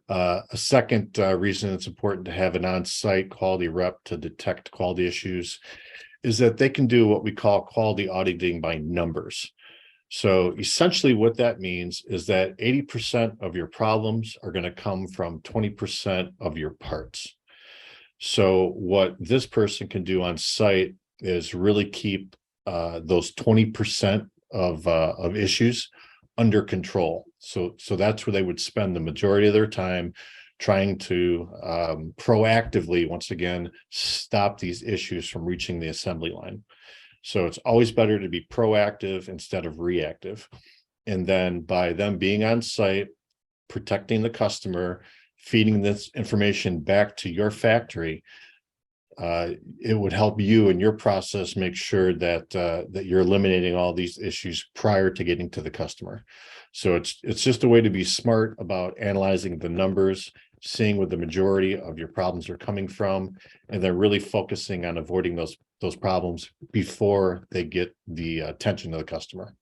A second reason it's important to have an on-site quality rep to detect quality issues is that they can do what we call quality auditing by numbers. So essentially what that means is that 80% of your problems are going to come from 20% of your parts. So what this person can do on site is really keep those 20% of issues under control. So that's where they would spend the majority of their time trying to proactively, once again, stop these issues from reaching the assembly line. So it's always better to be proactive instead of reactive. And then by them being on site, protecting the customer, feeding this information back to your factory, it would help you in your process make sure that that you're eliminating all these issues prior to getting to the customer. So it's just a way to be smart about analyzing the numbers, seeing where the majority of your problems are coming from, and then really focusing on avoiding those problems before they get the attention of the customer.